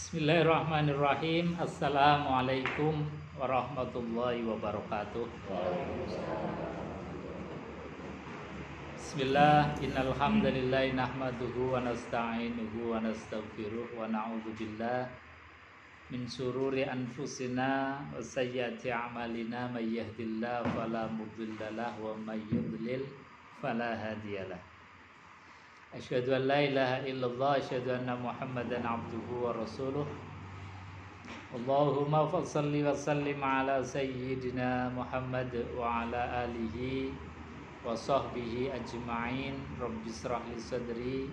Bismillahirrahmanirrahim. Assalamualaikum warahmatullahi wabarakatuh. Bismillah, innal hamdalillah nahmaduhu wa nasta'inuhu wa nastaghfiruh wa na'udzu billah min syururi anfusina wa sayyiati a'malina may yahdihillahu fala mudilla lahu wa may yudlil fala hadiyalah. Asyhadu an la ilaha illallah, asyhadu anna Muhammadan abduhu wa rasuluh. Allahumma shalli wa sallim ala sayyidina Muhammad wa ala alihi wa sahbihi ajma'in. Rabbi shrah li sadri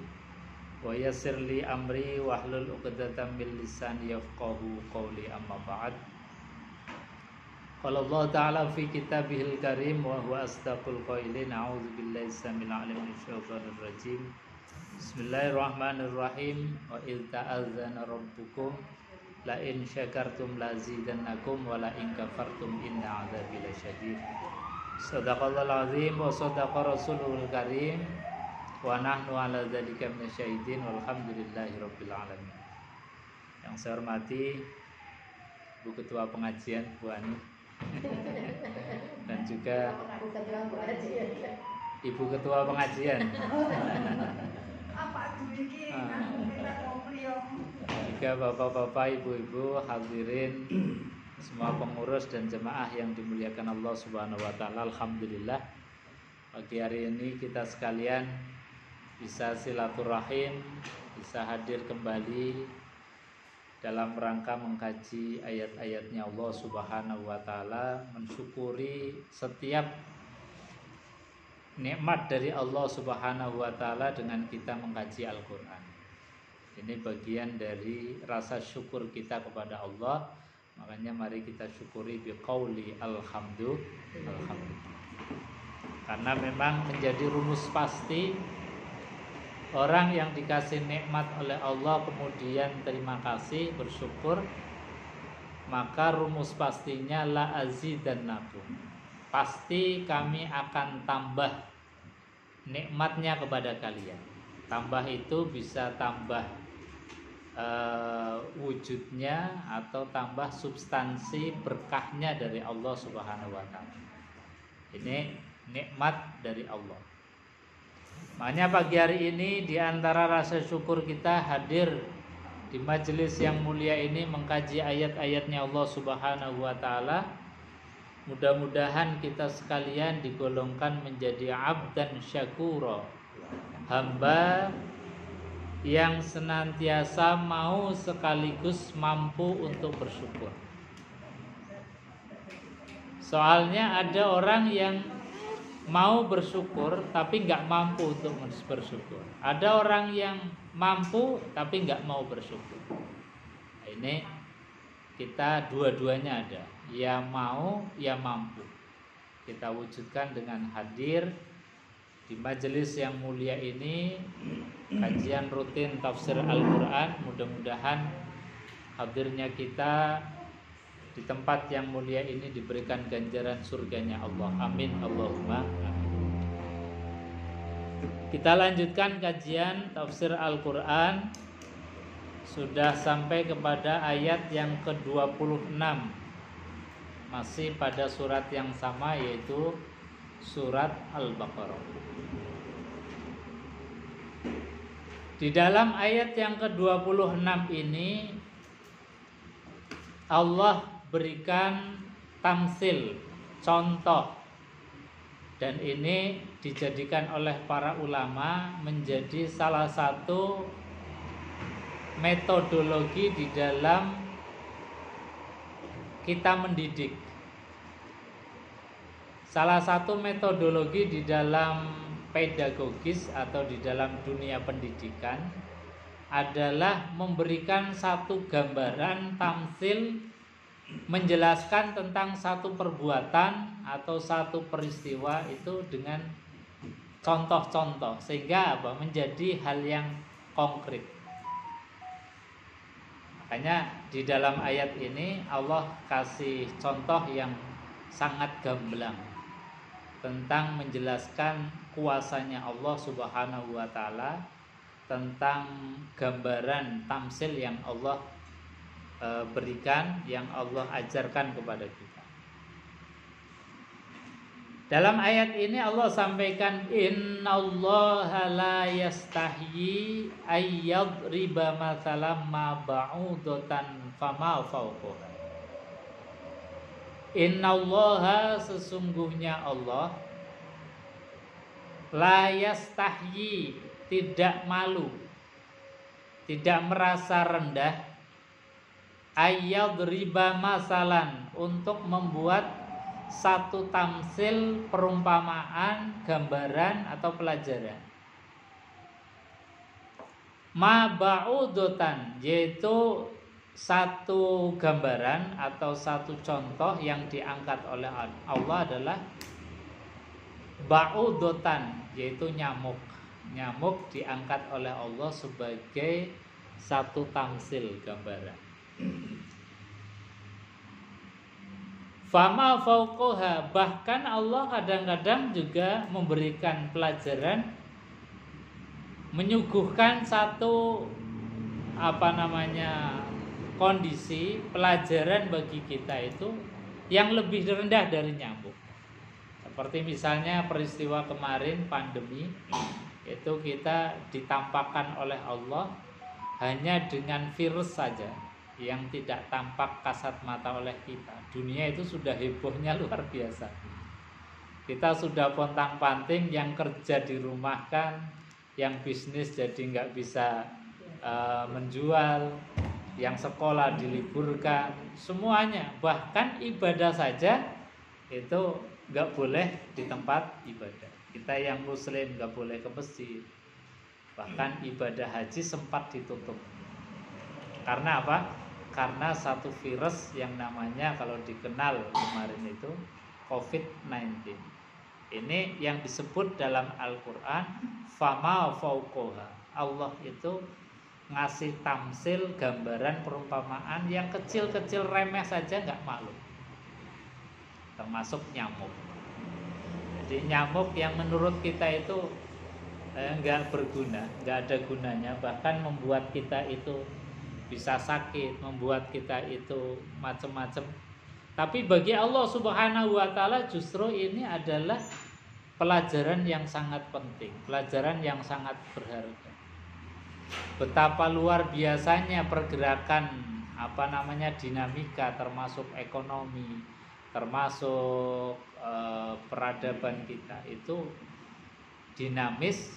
wa yassir li amri wahlul 'uqdatam min lisani yafqahu qawli, amma ba'd. Qala Allah ta'ala fi kitabihil karim wa huwa asdaqul qailin. A'udzu billahi samil alim minasyaitonir rajim. Bismillahirrahmanirrahim. Wa idz ta'azzana rabbukum la in syakartum lazidannakum wa la in kafartum inna 'adzabi lasyadid. Shadaqallahul azim wa shadaqa rasulul karim wa nahnu 'ala dzalika minasyahidin walhamdulillahi rabbil alamin. Yang saya hormati Bu Ketua Pengajian Bu Ani dan juga Ibu Ketua Pengajian. Juga bapak-bapak, ibu-ibu, hadirin, semua pengurus dan jemaah yang dimuliakan Allah Subhanahu wa taala. Alhamdulillah pagi hari ini kita sekalian bisa silaturahim, bisa hadir kembali dalam rangka mengkaji ayat-ayatnya Allah Subhanahu wa taala, mensyukuri setiap nikmat dari Allah Subhanahu wa taala dengan kita mengkaji Al-Qur'an. Ini bagian dari rasa syukur kita kepada Allah. Makanya mari kita syukuri biqauli alhamdulillah. Karena memang menjadi rumus pasti orang yang dikasih nikmat oleh Allah kemudian terima kasih, bersyukur, maka rumus pastinya la azidannakum. Pasti kami akan tambah nikmatnya kepada kalian. Tambah itu bisa tambah wujudnya atau tambah substansi berkahnya dari Allah Subhanahu wa taala. Ini nikmat dari Allah. Makanya pagi hari ini di antara rasa syukur kita hadir di majelis yang mulia ini mengkaji ayat-ayatnya Allah Subhanahu wa taala. Mudah-mudahan kita sekalian digolongkan menjadi abdan syakura, hamba yang senantiasa mau sekaligus mampu untuk bersyukur. Soalnya ada orang yang mau bersyukur tapi nggak mampu untuk bersyukur. Ada orang yang mampu tapi nggak mau bersyukur. Ini kita dua-duanya ada, ya mau ya mampu. Kita wujudkan dengan hadir di majelis yang mulia ini, kajian rutin tafsir Al-Quran. Mudah-mudahan hadirnya kita di tempat yang mulia ini diberikan ganjaran surganya Allah. Amin Allahumma amin. Kita lanjutkan kajian tafsir Al-Quran. Sudah sampai kepada ayat yang ke-26. Masih pada surat yang sama, yaitu surat Al-Baqarah. Di dalam ayat yang ke-26 ini Allah berikan tamsil, contoh, dan ini dijadikan oleh para ulama menjadi salah satu metodologi di dalam kita mendidik. Salah satu metodologi di dalam pedagogis atau di dalam dunia pendidikan adalah memberikan satu gambaran tamsil, menjelaskan tentang satu perbuatan atau satu peristiwa itu dengan contoh-contoh, sehingga menjadi hal yang konkret. Makanya di dalam ayat ini Allah kasih contoh yang sangat gamblang tentang menjelaskan kuasanya Allah Subhanahu wa taala, tentang gambaran tamsil yang Allah berikan, yang Allah ajarkan kepada kita. Dalam ayat ini Allah sampaikan innallaha la yastahyi ayyadriba mathalam ma ba'udatan fama fawqaha. Innallaha, sesungguhnya Allah, la yastahyi, tidak malu, tidak merasa rendah, ayyadriba masalan, untuk membuat satu tamsil, perumpamaan, gambaran atau pelajaran. Ma ba'udotan, yaitu satu gambaran atau satu contoh yang diangkat oleh Allah adalah ba'udotan, yaitu nyamuk. Nyamuk diangkat oleh Allah sebagai satu tamsil, gambaran. Fama fauqoha, bahkan Allah kadang-kadang juga memberikan pelajaran, menyuguhkan satu kondisi pelajaran bagi kita itu yang lebih rendah dari nyamuk. Seperti misalnya peristiwa kemarin pandemi, itu kita ditampakkan oleh Allah hanya dengan virus saja yang tidak tampak kasat mata oleh kita. Dunia itu sudah hebohnya luar biasa. Kita sudah pontang-panting, yang kerja dirumahkan, yang bisnis jadi nggak bisa menjual, yang sekolah diliburkan, semuanya. Bahkan ibadah saja itu nggak boleh di tempat ibadah. Kita yang muslim nggak boleh ke masjid. Bahkan ibadah haji sempat ditutup. Karena apa? Karena satu virus yang namanya, kalau dikenal kemarin itu, COVID-19. Ini yang disebut dalam Al-Quran fama fauqoha. Allah itu ngasih tamsil, gambaran, perumpamaan yang kecil-kecil remeh saja nggak malu, termasuk nyamuk. Jadi nyamuk yang menurut kita itu nggak berguna, nggak ada gunanya, bahkan membuat kita itu bisa sakit, membuat kita itu macam-macam. Tapi bagi Allah Subhanahu wa Ta'ala justru ini adalah pelajaran yang sangat penting, pelajaran yang sangat berharga. Betapa luar biasanya pergerakan dinamika, termasuk ekonomi, termasuk peradaban kita itu dinamis.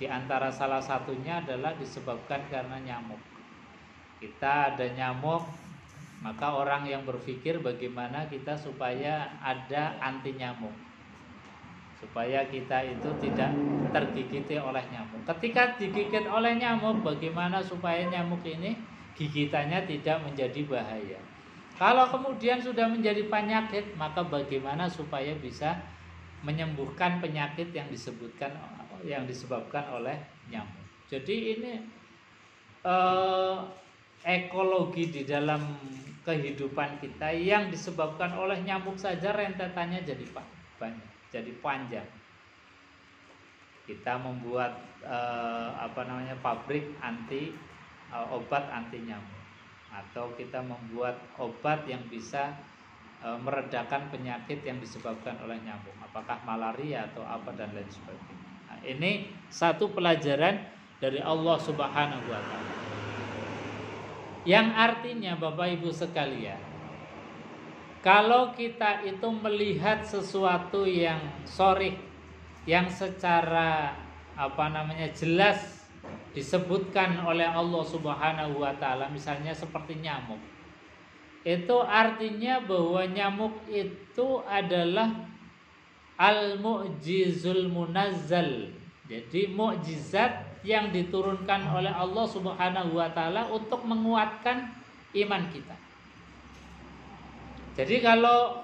Di antara salah satunya adalah disebabkan karena nyamuk. Kita ada nyamuk, maka orang yang berpikir bagaimana kita supaya ada anti nyamuk, supaya kita itu tidak tergigiti oleh nyamuk. Ketika digigit oleh nyamuk, bagaimana supaya nyamuk ini gigitannya tidak menjadi bahaya. Kalau kemudian sudah menjadi penyakit, maka bagaimana supaya bisa menyembuhkan penyakit yang disebabkan oleh nyamuk. Jadi ini ekologi di dalam kehidupan kita yang disebabkan oleh nyamuk saja rentetannya jadi banyak, jadi panjang. Kita membuat pabrik obat anti nyamuk, atau kita membuat obat yang bisa meredakan penyakit yang disebabkan oleh nyamuk, apakah malaria atau apa dan lain sebagainya. Nah, ini satu pelajaran dari Allah Subhanahu wa Ta'ala. Yang artinya Bapak Ibu sekalian, kalau kita itu melihat sesuatu yang sharih, yang secara jelas disebutkan oleh Allah Subhanahu wa Ta'ala, misalnya seperti nyamuk, itu artinya bahwa nyamuk itu adalah al-mu'jizul munazzal. Jadi mukjizat yang diturunkan oleh Allah Subhanahu wa Ta'ala untuk menguatkan iman kita. Jadi kalau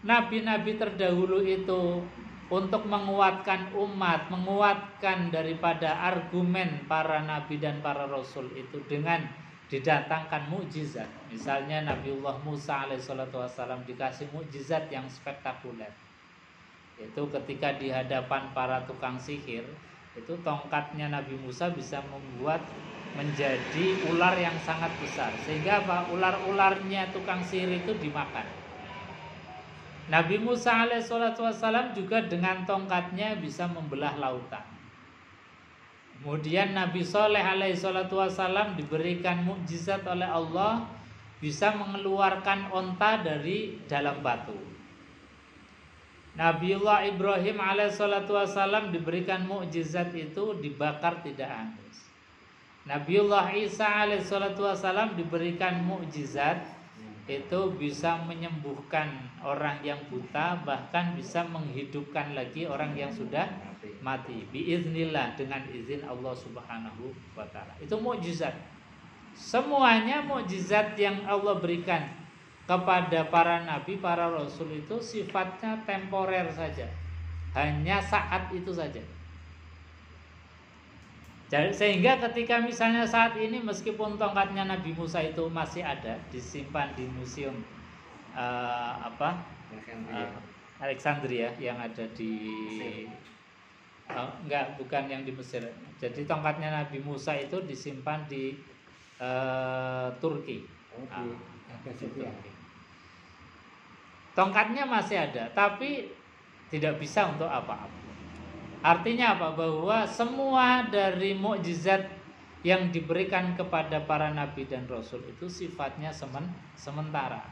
nabi-nabi terdahulu itu untuk menguatkan umat, menguatkan daripada argumen para nabi dan para rasul itu dengan didatangkan mukjizat. Misalnya Nabiullah Musa alaihissalatu wassalam dikasih mukjizat yang spektakuler. Itu ketika di hadapan para tukang sihir, itu tongkatnya Nabi Musa bisa membuat menjadi ular yang sangat besar, sehingga apa? Ular-ularnya tukang sihir itu dimakan. Nabi Musa alaihissalam juga dengan tongkatnya bisa membelah lautan. Kemudian Nabi Soleh alaihissalam diberikan mukjizat oleh Allah, bisa mengeluarkan onta dari dalam batu. Nabiullah Ibrahim alaihissalam diberikan mukjizat itu dibakar tidak hangus. Nabiullah Isa alaihissalam diberikan mukjizat itu bisa menyembuhkan orang yang buta, bahkan bisa menghidupkan lagi orang yang sudah mati biiznillah, dengan izin Allah Subhanahu wa taala. Itu mukjizat. Semuanya mukjizat yang Allah berikan kepada para nabi, para rasul itu sifatnya temporer saja. Hanya saat itu saja. Sehingga ketika misalnya saat ini meskipun tongkatnya Nabi Musa itu masih ada, disimpan di museum Alexandria yang ada di bukan yang di Mesir. Jadi tongkatnya Nabi Musa itu disimpan di Turki. Tongkatnya masih ada, tapi tidak bisa untuk apa-apa. Artinya apa? Bahwa semua dari mukjizat yang diberikan kepada para nabi dan rasul itu sifatnya sementara.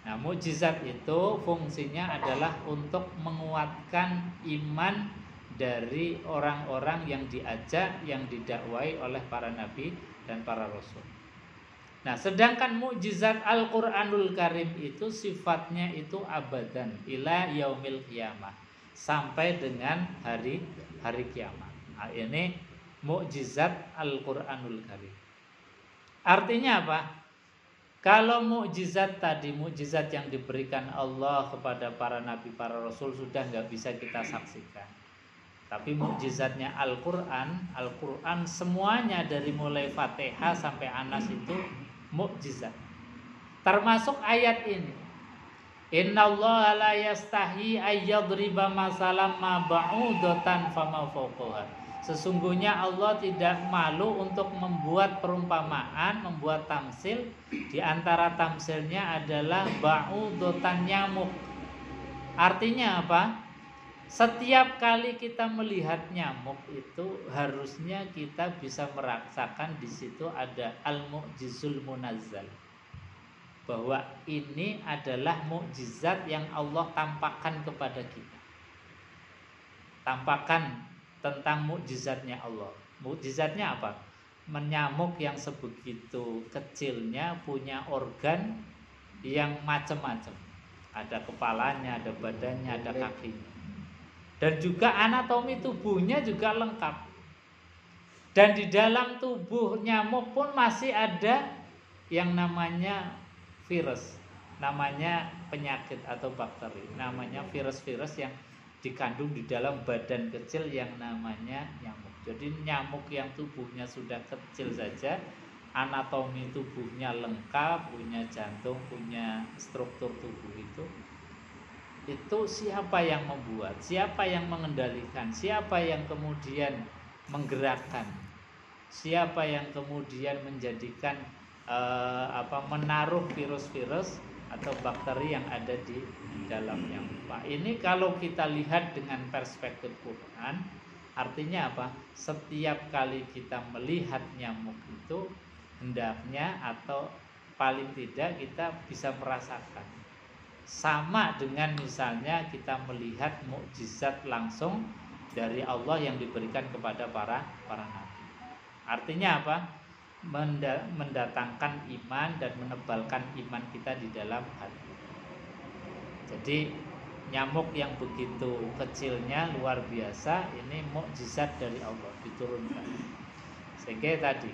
Nah, mukjizat itu fungsinya adalah untuk menguatkan iman dari orang-orang yang diajak, yang didakwai oleh para nabi dan para rasul. Nah, sedangkan mukjizat Al-Qur'anul Karim itu sifatnya itu abadan ila yaumil qiyamah, sampai dengan hari kiamat. Nah, ini mukjizat Al-Qur'anul Karim. Artinya apa? Kalau mukjizat tadi, mukjizat yang diberikan Allah kepada para nabi, para rasul sudah nggak bisa kita saksikan. Tapi mukjizatnya Al-Qur'an semuanya dari mulai Fatihah sampai Anas itu mukjizat. Termasuk ayat ini. Innallaha la yastahi ayyadriba masalam ma ba'udatan fama fawqaha. Sesungguhnya Allah tidak malu untuk membuat perumpamaan, membuat tamsil. Di antara tamsilnya adalah ba'udatan, nyamuk. Artinya apa? Setiap kali kita melihat nyamuk itu harusnya kita bisa merasakan di situ ada al-mu'jizul munazzal, bahwa ini adalah mukjizat yang Allah tampakkan kepada kita. Tampakkan tentang mukjizatnya Allah. Mukjizatnya apa? Menyamuk yang sebegitu kecilnya punya organ yang macam-macam. Ada kepalanya, ada badannya, ada kakinya. Dan juga anatomi tubuhnya juga lengkap. Dan di dalam tubuh nyamuk pun masih ada yang namanya virus, namanya penyakit atau bakteri, namanya virus-virus yang dikandung di dalam badan kecil yang namanya nyamuk. Jadi nyamuk yang tubuhnya sudah kecil saja, anatomi tubuhnya lengkap, punya jantung, punya struktur tubuh itu siapa yang membuat, siapa yang mengendalikan, siapa yang kemudian menggerakkan, siapa yang kemudian menjadikan menaruh virus-virus atau bakteri yang ada di dalam nyamuk. Ini kalau kita lihat dengan perspektif Quran, artinya apa? Setiap kali kita melihat nyamuk itu hendaknya atau paling tidak kita bisa merasakan. Sama dengan misalnya kita melihat mukjizat langsung dari Allah yang diberikan kepada para nabi. Artinya apa? Mendatangkan iman dan menebalkan iman kita di dalam hati. Jadi nyamuk yang begitu kecilnya luar biasa, ini mukjizat dari Allah diturunkan. Sehingga tadi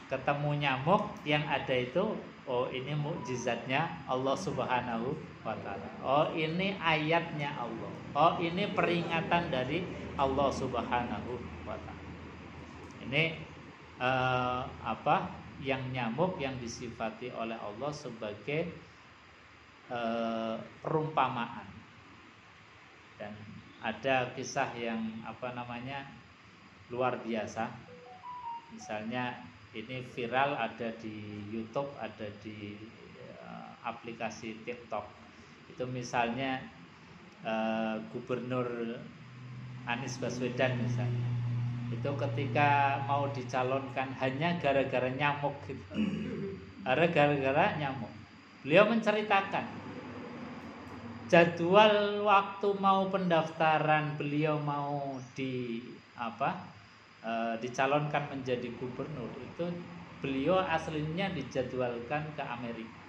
ketemu nyamuk yang ada itu, oh ini mukjizatnya Allah Subhanahu wa taala. Oh ini ayatnya Allah. Oh ini peringatan dari Allah Subhanahu wa taala. Ini yang nyamuk yang disifati oleh Allah sebagai perumpamaan. Dan ada kisah yang luar biasa. Misalnya ini viral ada di YouTube, ada di aplikasi TikTok. Itu misalnya Gubernur Anies Baswedan misalnya, itu ketika mau dicalonkan hanya gara-gara nyamuk gitu. Gara-gara nyamuk. Beliau menceritakan jadwal waktu mau pendaftaran beliau mau dicalonkan menjadi gubernur itu beliau aslinya dijadwalkan ke Amerika.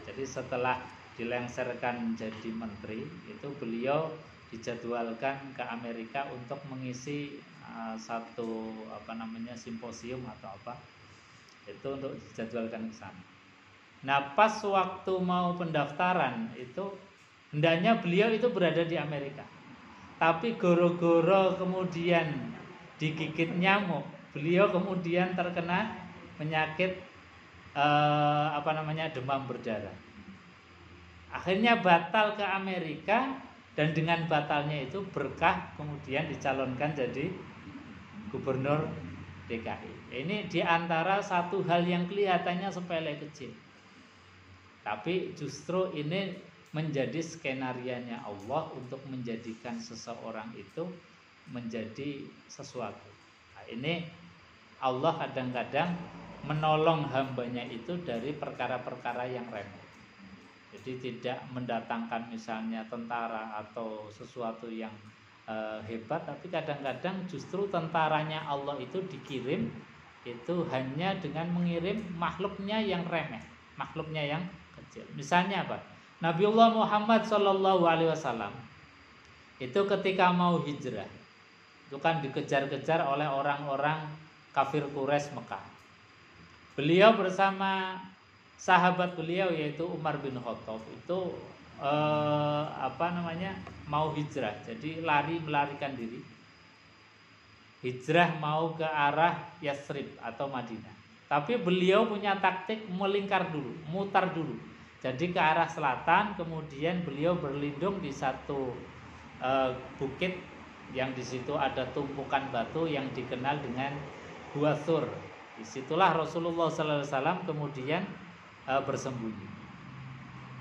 Jadi setelah dilengsarkan jadi menteri itu beliau dijadwalkan ke Amerika untuk mengisi satu simposium atau apa, itu untuk dijadwalkan ke sana. Nah pas waktu mau pendaftaran itu hendaknya beliau itu berada di Amerika, tapi goro-goro kemudian digigit nyamuk, beliau kemudian terkena penyakit demam berdarah. Akhirnya batal ke Amerika, dan dengan batalnya itu berkah kemudian dicalonkan jadi gubernur DKI. Ini diantara satu hal yang kelihatannya sepele kecil, tapi justru ini menjadi skenarionya Allah untuk menjadikan seseorang itu menjadi sesuatu. Nah, ini Allah kadang-kadang menolong hambanya itu dari perkara-perkara yang remeh. Jadi tidak mendatangkan misalnya tentara atau sesuatu yang hebat, tapi kadang-kadang justru tentaranya Allah itu dikirim itu hanya dengan mengirim makhluknya yang remeh, makhluknya yang kecil. Misalnya apa? Nabiullah Muhammad SAW itu ketika mau hijrah itu kan dikejar-kejar oleh orang-orang kafir Quraisy Mekah. Beliau bersama sahabat beliau yaitu Umar bin Khattab itu mau hijrah, jadi melarikan diri, hijrah mau ke arah Yathrib atau Madinah. Tapi beliau punya taktik melingkar dulu, mutar dulu. Jadi ke arah selatan, kemudian beliau berlindung di satu bukit yang di situ ada tumpukan batu yang dikenal dengan Gua Thur. Disitulah Rasulullah SAW kemudian bersembunyi.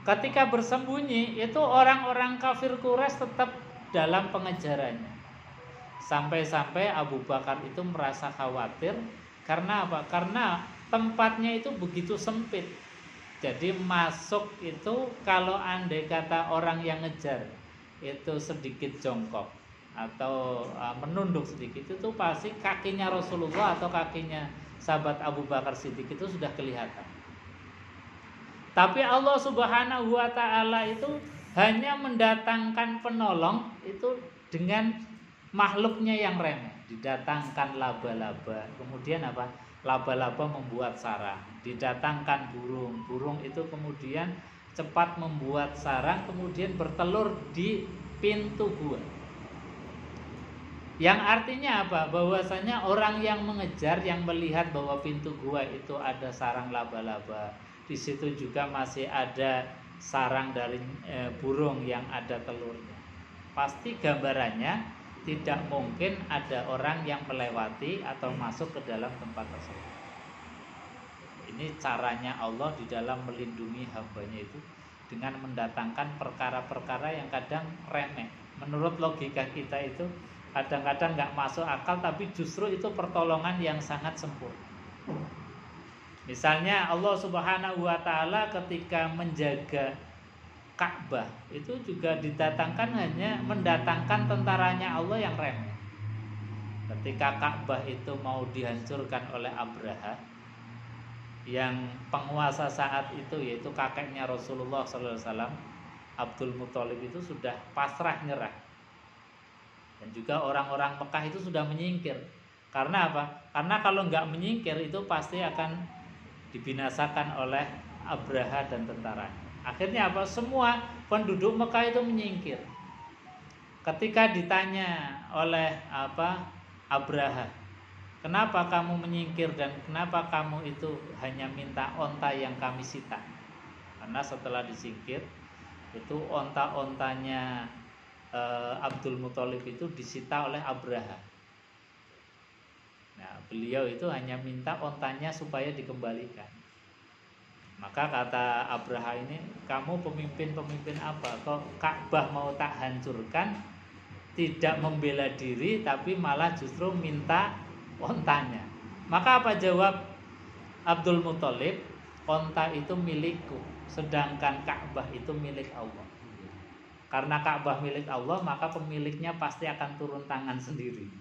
Ketika bersembunyi itu orang-orang kafir Quraisy tetap dalam pengejarannya. Sampai-sampai Abu Bakar itu merasa khawatir. Karena apa? Karena tempatnya itu begitu sempit. Jadi masuk itu kalau andai kata orang yang ngejar itu sedikit jongkok atau menunduk sedikit, itu pasti kakinya Rasulullah atau kakinya sahabat Abu Bakar Siddiq itu sudah kelihatan. Tapi Allah Subhanahu wa Ta'ala itu hanya mendatangkan penolong itu dengan makhluknya yang remeh. Didatangkan laba-laba, kemudian apa? Laba-laba membuat sarang. Didatangkan burung itu kemudian cepat membuat sarang, kemudian bertelur di pintu gua. Yang artinya apa? Bahwasanya orang yang mengejar, yang melihat bahwa pintu gua itu ada sarang laba-laba, di situ juga masih ada sarang dari burung yang ada telurnya. Pasti gambarannya tidak mungkin ada orang yang melewati atau masuk ke dalam tempat tersebut. Ini caranya Allah di dalam melindungi hambanya itu dengan mendatangkan perkara-perkara yang kadang remeh. Menurut logika kita itu kadang-kadang nggak masuk akal, tapi justru itu pertolongan yang sangat sempurna. Misalnya Allah Subhanahu wa Ta'ala ketika menjaga Ka'bah itu juga mendatangkan tentaranya Allah yang remeh. Ketika Ka'bah itu mau dihancurkan oleh Abraha, yang penguasa saat itu yaitu kakeknya Rasulullah SAW, Abdul Muthalib, itu sudah pasrah nyerah. Dan juga orang-orang Mekah itu sudah menyingkir. Karena apa? Karena kalau nggak menyingkir itu pasti akan dibinasakan oleh Abraha dan tentaranya. Akhirnya apa? Semua penduduk Mekah itu menyingkir. Ketika ditanya oleh Abraha, kenapa kamu menyingkir dan kenapa kamu itu hanya minta onta yang kami sita? Karena setelah disingkir itu onta-ontanya Abdul Muthalib itu disita oleh Abraha. beliau itu hanya minta ontanya supaya dikembalikan. Maka kata Abraha ini, kamu pemimpin apa? Kok Ka'bah mau tak hancurkan, tidak membela diri, tapi malah justru minta ontanya. Maka apa jawab Abdul Muthalib? Onta itu milikku, sedangkan Ka'bah itu milik Allah. Karena Ka'bah milik Allah, maka pemiliknya pasti akan turun tangan sendiri.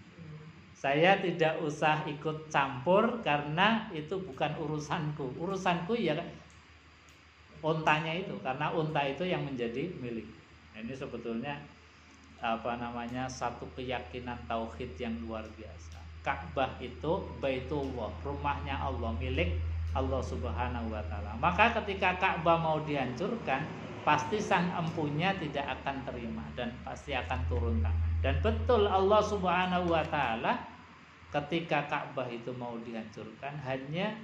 Saya tidak usah ikut campur karena itu bukan urusanku. Urusanku ya ontanya itu, karena onta itu yang menjadi milik. Nah, ini sebetulnya satu keyakinan tauhid yang luar biasa. Ka'bah itu Baitullah, rumahnya Allah, milik Allah Subhanahu wa taala. Maka ketika Ka'bah mau dihancurkan, pasti sang empunya tidak akan terima dan pasti akan turun tangan. Dan betul Allah Subhanahu wa taala ketika Ka'bah itu mau dihancurkan hanya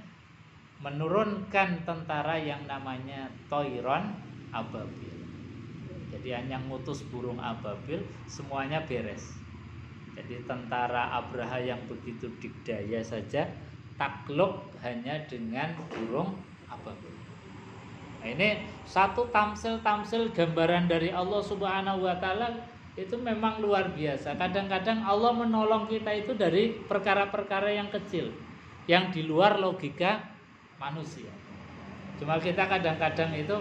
menurunkan tentara yang namanya Toiron Ababil. Jadi hanya ngutus burung ababil, semuanya beres. Jadi tentara Abraha yang begitu dikdaya saja takluk hanya dengan burung ababil. Nah, ini satu tamsil gambaran dari Allah Subhanahu wa taala itu memang luar biasa. Kadang-kadang Allah menolong kita itu dari perkara-perkara yang kecil, yang di luar logika manusia. Cuma kita kadang-kadang itu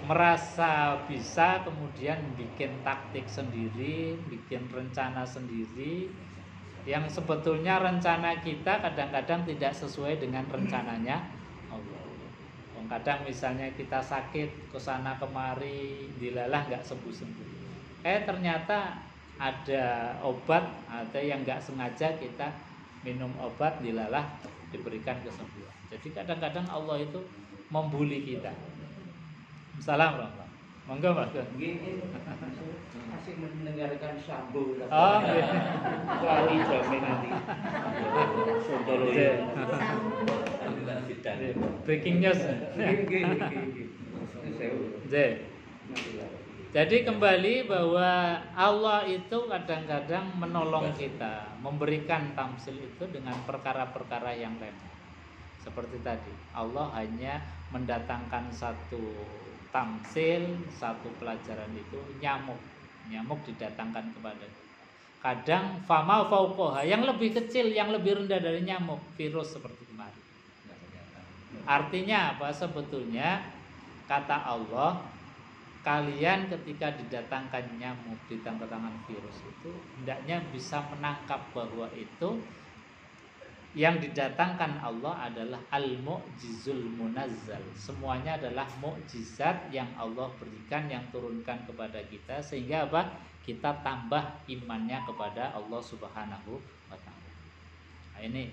merasa bisa, kemudian bikin taktik sendiri, bikin rencana sendiri, yang sebetulnya rencana kita kadang-kadang tidak sesuai dengan rencananya Allah. Kadang misalnya kita sakit kesana kemari, dilalah nggak sembuh-sembuh. Ternyata ada obat, ada yang nggak sengaja kita minum obat, dilalah diberikan kesembuhan. Jadi kadang-kadang Allah itu membuli kita. Salam Rahmat. Monggo Mas. Nggih. Masih mendengarkan Sambo. Oh, nggih. Lali jamin nanti. Sontolo ya. Breaking news. Nggih. Jadi kembali bahwa Allah itu kadang-kadang menolong kita, memberikan tamsil itu dengan perkara-perkara yang remeh. Seperti tadi, Allah hanya mendatangkan satu tamsil, satu pelajaran itu nyamuk didatangkan kepada kita. Kadang fama fauqoha, yang lebih kecil, yang lebih rendah dari nyamuk, virus seperti kemarin. Artinya apa? Sebetulnya kata Allah, kalian ketika didatangkan nyamuk, didatangkan virus itu hendaknya bisa menangkap bahwa itu yang didatangkan Allah adalah al-mu'jizul munazzal. Semuanya adalah mukjizat yang Allah berikan, yang turunkan kepada kita, sehingga apa? Kita tambah imannya kepada Allah Subhanahu wa taala. Nah, ini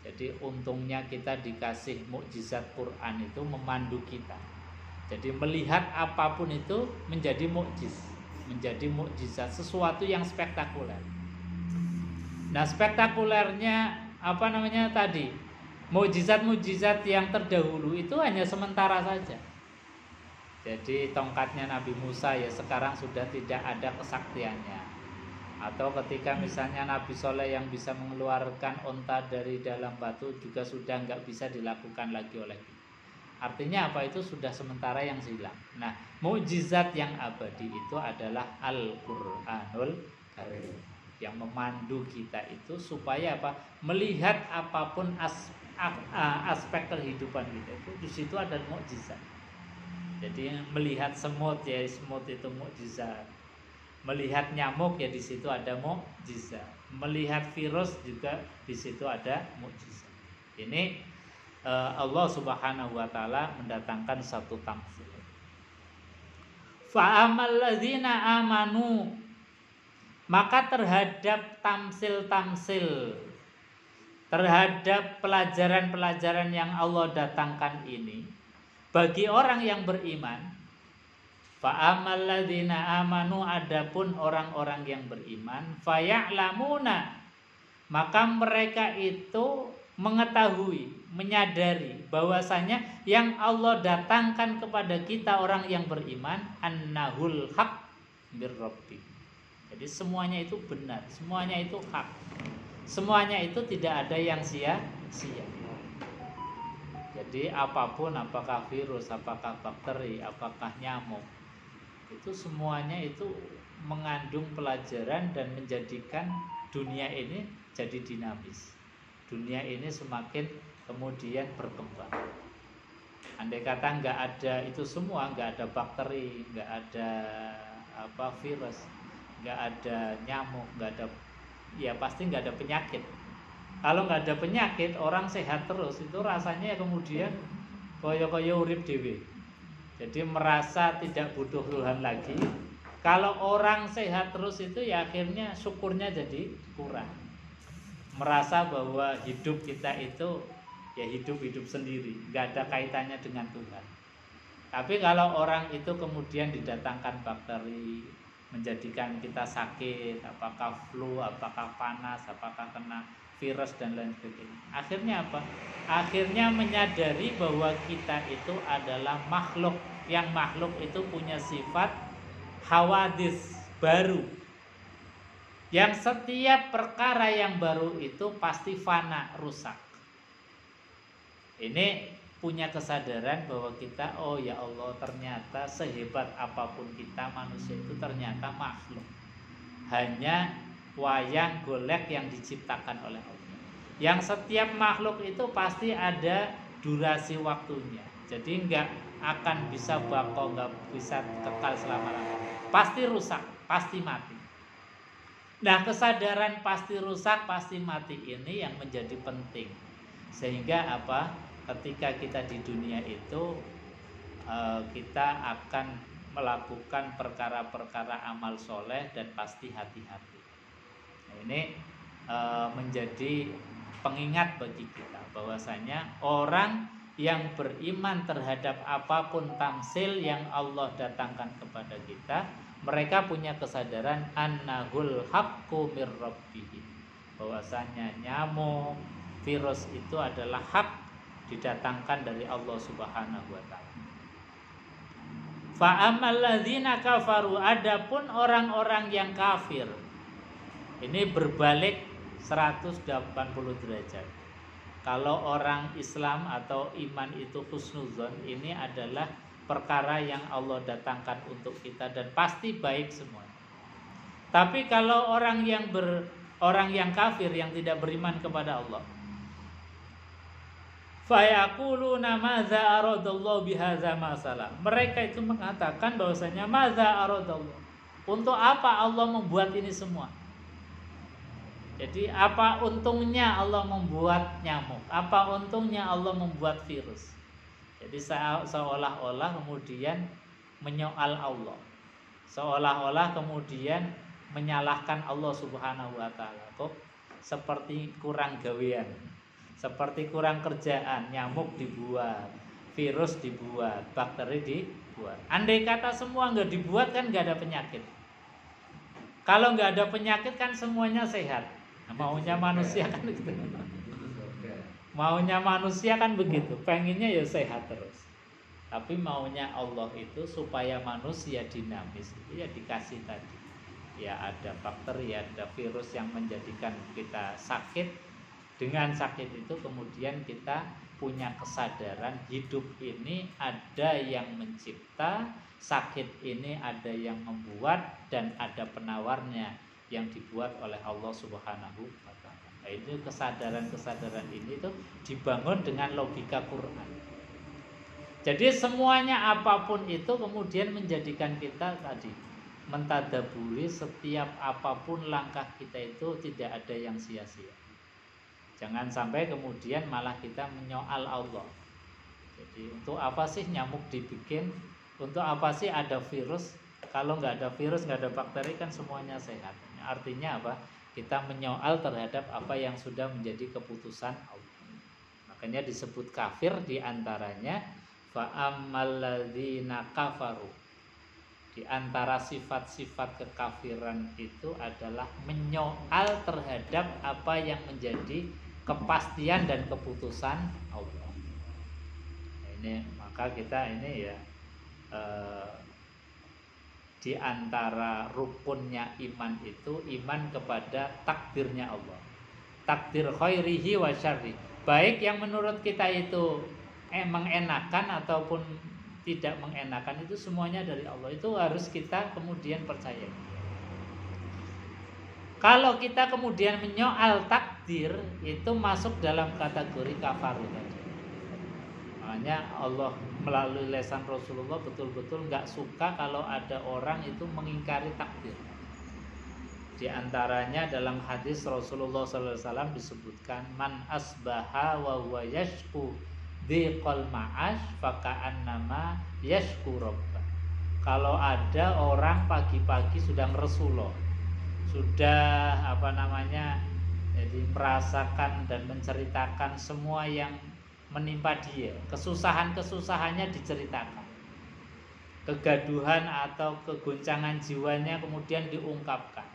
jadi untungnya kita dikasih mukjizat Quran itu memandu kita. Jadi melihat apapun itu menjadi mukjizat, sesuatu yang spektakuler. Nah, spektakulernya tadi mukjizat-mukjizat yang terdahulu itu hanya sementara saja. Jadi tongkatnya Nabi Musa ya sekarang sudah tidak ada kesaktiannya. Atau ketika misalnya Nabi Soleh yang bisa mengeluarkan onta dari dalam batu juga sudah nggak bisa dilakukan lagi oleh kita. Artinya apa? Itu sudah sementara yang hilang. Nah, mukjizat yang abadi itu adalah Al-Qur'anul Karim, yang memandu kita itu supaya apa? Melihat apapun aspek kehidupan kita itu di situ ada mukjizat. Jadi melihat semut ya, semut itu mukjizat. Melihat nyamuk ya di situ ada mukjizat. Melihat virus juga di situ ada mukjizat. Ini Allah Subhanahu wa taala mendatangkan satu tamsil. Fa amal ladzina amanu, maka terhadap tamsil-tamsil, terhadap pelajaran-pelajaran yang Allah datangkan ini, bagi orang yang beriman, fa'amal ladzina amanu, adapun orang-orang yang beriman, faya'lamuna, maka mereka itu mengetahui, menyadari bahwasanya yang Allah datangkan kepada kita orang yang beriman, annahul haq mir rabbik. Jadi semuanya itu benar, semuanya itu hak. Semuanya itu tidak ada yang sia-sia. Jadi apapun, apakah virus, apakah bakteri, apakah nyamuk, itu semuanya itu mengandung pelajaran dan menjadikan dunia ini jadi dinamis. Dunia ini semakin kemudian berkembang. Andai kata nggak ada itu semua, nggak ada bakteri, nggak ada virus, nggak ada nyamuk, nggak ada, ya pasti nggak ada penyakit. Kalau nggak ada penyakit, orang sehat terus, itu rasanya kemudian koyo-koyo urip dewe. Jadi merasa tidak butuh Tuhan lagi. Kalau orang sehat terus itu ya akhirnya syukurnya jadi kurang. Merasa bahwa hidup kita itu ya hidup-hidup sendiri, nggak ada kaitannya dengan Tuhan. Tapi kalau orang itu kemudian didatangkan bakteri, menjadikan kita sakit, apakah flu, apakah panas, apakah kena virus dan lain sebagainya. Akhirnya apa? Akhirnya menyadari bahwa kita itu adalah makhluk, yang makhluk itu punya sifat hawadis, baru. Yang setiap perkara yang baru itu pasti fana, rusak. Ini punya kesadaran bahwa kita, oh ya Allah, ternyata sehebat apapun kita manusia itu ternyata makhluk. Hanya wayang golek yang diciptakan oleh Allah. Yang setiap makhluk itu pasti ada durasi waktunya. Jadi nggak akan bisa bako, nggak bisa kekal selama-lamanya. Pasti rusak, pasti mati. Nah, kesadaran pasti rusak, pasti mati ini yang menjadi penting. Sehingga apa? Ketika kita di dunia itu kita akan melakukan perkara-perkara amal soleh dan pasti hati-hati. Ini menjadi pengingat bagi kita bahwasanya orang yang beriman terhadap apapun tamsil yang Allah datangkan kepada kita, mereka punya kesadaran annahul haqqu mir rabbihim, bahwasanya nyamuk, virus itu adalah hak didatangkan dari Allah Subhanahu wa taala. Fa ammal ladzina kafaru, adapun orang-orang yang kafir, ini berbalik 180 derajat. Kalau orang Islam atau iman itu husnuzon, ini adalah perkara yang Allah datangkan untuk kita dan pasti baik semua. Tapi kalau orang yang kafir, yang tidak beriman kepada Allah, fayaquluna madza aradallahu bihadza masalah. Mereka itu mengatakan bahwasanya madza aradallahu, untuk apa Allah membuat ini semua? Jadi apa untungnya Allah membuat nyamuk? Apa untungnya Allah membuat virus? Jadi seolah-olah kemudian menyoal Allah, seolah-olah kemudian menyalahkan Allah Subhanahu wa taala. Kok seperti kurang gawean, seperti kurang kerjaan, nyamuk dibuat, virus dibuat, bakteri dibuat. Andai kata semua nggak dibuat kan nggak ada penyakit. Kalau nggak ada penyakit kan semuanya sehat. Nah, maunya manusia kan gitu. Maunya manusia kan begitu, pengennya ya sehat terus. Tapi maunya Allah itu supaya manusia dinamis, itu ya dikasih tadi. Ya ada bakteri, ada virus yang menjadikan kita sakit. Dengan sakit itu kemudian kita punya kesadaran hidup ini ada yang mencipta, sakit ini ada yang membuat, dan ada penawarnya yang dibuat oleh Allah Subhanahu wa taala. Nah, itu kesadaran ini tuh dibangun dengan logika Quran. Jadi semuanya apapun itu kemudian menjadikan kita tadi mentadaburi setiap apapun langkah kita itu tidak ada yang sia-sia. Jangan sampai kemudian malah kita menyoal Allah. Jadi untuk apa sih nyamuk dibikin? Untuk apa sih ada virus? Kalau nggak ada virus, nggak ada bakteri kan semuanya sehat. Artinya apa? Kita menyoal terhadap apa yang sudah menjadi keputusan Allah. Makanya disebut kafir diantaranya fa ammal ladzina kafaru. Di antara sifat-sifat kekafiran itu adalah menyoal terhadap apa yang menjadi kepastian dan keputusan Allah. Nah, ini maka kita ini ya di antara rukunnya iman itu iman kepada takdirnya Allah. takdir khairihi wa syarri. Baik yang menurut kita itu mengenakan ataupun tidak mengenakan, itu semuanya dari Allah. Itu harus kita kemudian percaya. Kalau kita kemudian menyoal takdir, itu masuk dalam kategori kafaru tadi. Makanya Allah melalui lisan Rasulullah betul-betul nggak suka kalau ada orang itu mengingkari takdir. Di antaranya dalam hadis Rasulullah SAW disebutkan, man asbaha wa huwa yashku dhiqal ma'ash faka'annama yashku rabbah. Kalau ada orang pagi-pagi sudah meresuloh, sudah jadi merasakan dan menceritakan semua yang menimpa dia, kesusahannya diceritakan, kegaduhan atau kegoncangan jiwanya kemudian diungkapkan.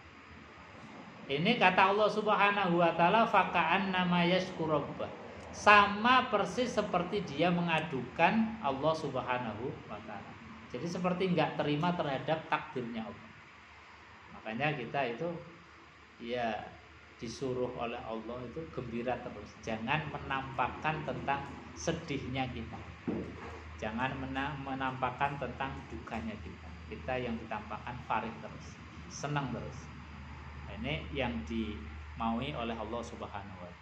Ini kata Allah Subhanahu wa taala, faka'annama yashku rabbah, sama persis seperti dia mengadukan Allah Subhanahu wa taala. Jadi seperti enggak terima terhadap takdirnya Allah. Makanya kita itu ya disuruh oleh Allah itu gembira terus. Jangan menampakkan tentang sedihnya kita. Jangan menampakkan tentang dukanya kita. Kita yang ditampakkan farih terus, senang terus. Ini yang dimaui oleh Allah Subhanahu wa taala.